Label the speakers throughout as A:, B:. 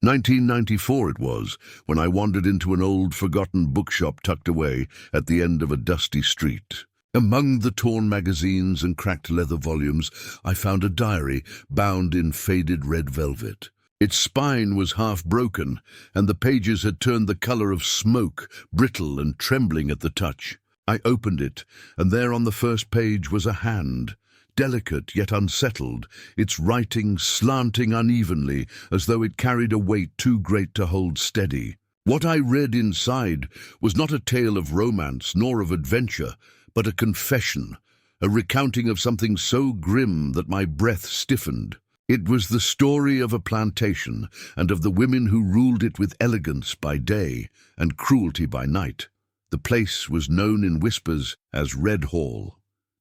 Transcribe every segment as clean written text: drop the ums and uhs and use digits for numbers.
A: 1994 it was, when I wandered into an old, forgotten bookshop tucked away at the end of a dusty street. Among the torn magazines and cracked leather volumes, I found a diary bound in faded red velvet. Its spine was half broken, and the pages had turned the color of smoke, brittle and trembling at the touch. I opened it, and there on the first page was a hand, delicate yet unsettled, its writing slanting unevenly as though it carried a weight too great to hold steady. What I read inside was not a tale of romance nor of adventure, but a confession, a recounting of something so grim that my breath stiffened. It was the story of a plantation and of the women who ruled it with elegance by day and cruelty by night. The place was known in whispers as Red Hall.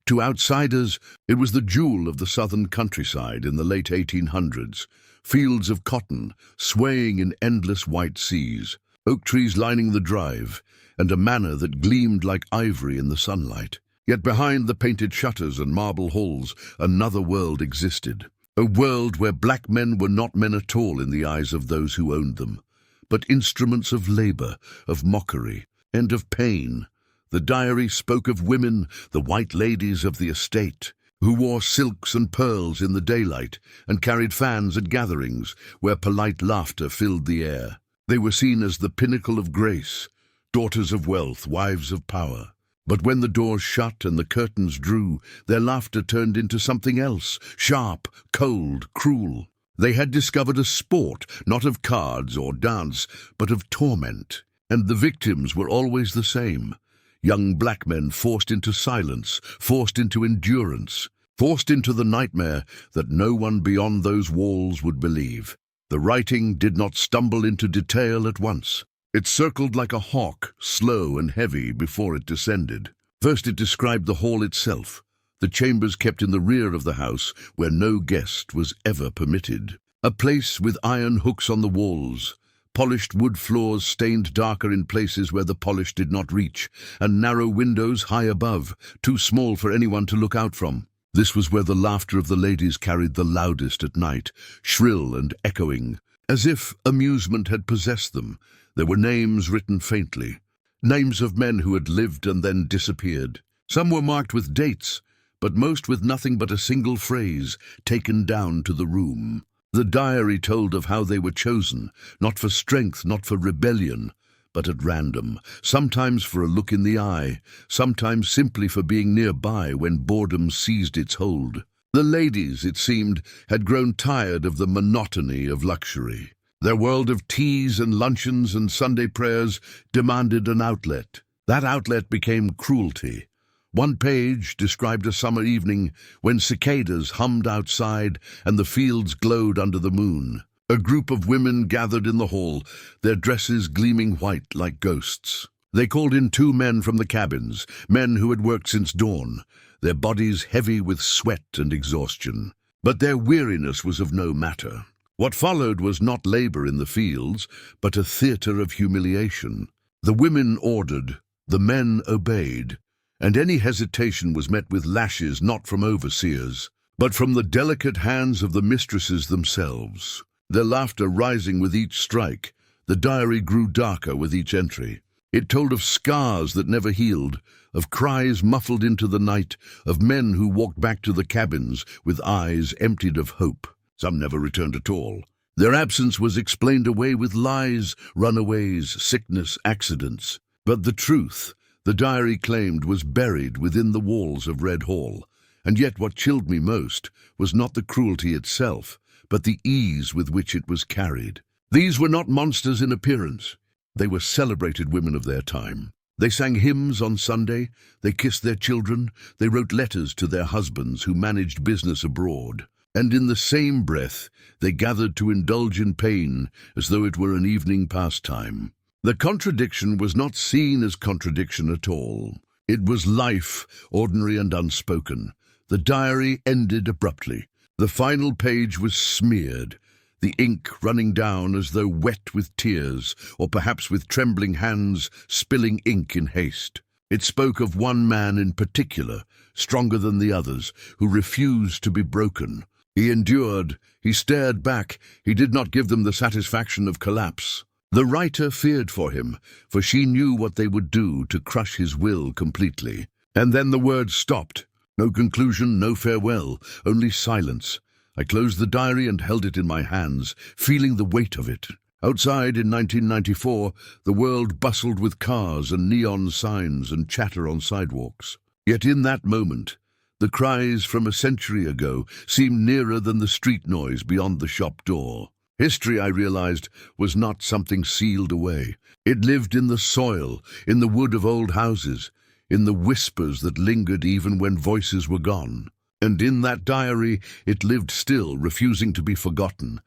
A: To outsiders, it was the jewel of the southern countryside in the late 1800s, fields of cotton swaying in endless white seas, oak trees lining the drive, and a manor that gleamed like ivory in the sunlight. Yet behind the painted shutters and marble halls, another world existed. A world where black men were not men at all in the eyes of those who owned them, but instruments of labor, of mockery, and of pain. The diary spoke of women, the white ladies of the estate, who wore silks and pearls in the daylight and carried fans at gatherings where polite laughter filled the air. They were seen as the pinnacle of grace, daughters of wealth, wives of power. But when the doors shut and the curtains drew, their laughter turned into something else, sharp, cold, cruel. They had discovered a sport, not of cards or dance, but of torment. And the victims were always the same. Young black men forced into silence, forced into endurance, forced into the nightmare that no one beyond those walls would believe. The writing did not stumble into detail at once. It circled like a hawk, slow and heavy, before it descended. First it described the hall itself, the chambers kept in the rear of the house where no guest was ever permitted. A place with iron hooks on the walls, polished wood floors stained darker in places where the polish did not reach, and narrow windows high above, too small for anyone to look out from. This was where the laughter of the ladies carried the loudest at night, shrill and echoing, as if amusement had possessed them. There were names written faintly, names of men who had lived and then disappeared. Some were marked with dates, but most with nothing but a single phrase, taken down to the room. The diary told of how they were chosen, not for strength, not for rebellion, but at random, sometimes for a look in the eye, sometimes simply for being nearby when boredom seized its hold. The ladies, it seemed, had grown tired of the monotony of luxury. Their world of teas and luncheons and Sunday prayers demanded an outlet. That outlet became cruelty. One page described a summer evening when cicadas hummed outside and the fields glowed under the moon. A group of women gathered in the hall, their dresses gleaming white like ghosts. They called in 2 men from the cabins, men who had worked since dawn, their bodies heavy with sweat and exhaustion. But their weariness was of no matter. What followed was not labor in the fields, but a theater of humiliation. The women ordered, the men obeyed, and any hesitation was met with lashes not from overseers, but from the delicate hands of the mistresses themselves. Their laughter rising with each strike, the diary grew darker with each entry. It told of scars that never healed, of cries muffled into the night, of men who walked back to the cabins with eyes emptied of hope. Some never returned at all. Their absence was explained away with lies, runaways, sickness, accidents. But the truth, the diary claimed, was buried within the walls of Red Hall. And yet what chilled me most was not the cruelty itself, but the ease with which it was carried. These were not monsters in appearance. They were celebrated women of their time. They sang hymns on Sunday, they kissed their children, they wrote letters to their husbands who managed business abroad. And in the same breath, they gathered to indulge in pain as though it were an evening pastime. The contradiction was not seen as contradiction at all. It was life, ordinary and unspoken. The diary ended abruptly. The final page was smeared, the ink running down as though wet with tears, or perhaps with trembling hands spilling ink in haste. It spoke of one man in particular, stronger than the others, who refused to be broken. He endured. He stared back. He did not give them the satisfaction of collapse. The writer feared for him, for she knew what they would do to crush his will completely. And then the words stopped. No conclusion, no farewell, only silence. I closed the diary and held it in my hands, feeling the weight of it. Outside in 1994, the world bustled with cars and neon signs and chatter on sidewalks. Yet in that moment, the cries from a century ago seemed nearer than the street noise beyond the shop door. History, I realized, was not something sealed away. It lived in the soil, in the wood of old houses, in the whispers that lingered even when voices were gone. And in that diary, it lived still, refusing to be forgotten.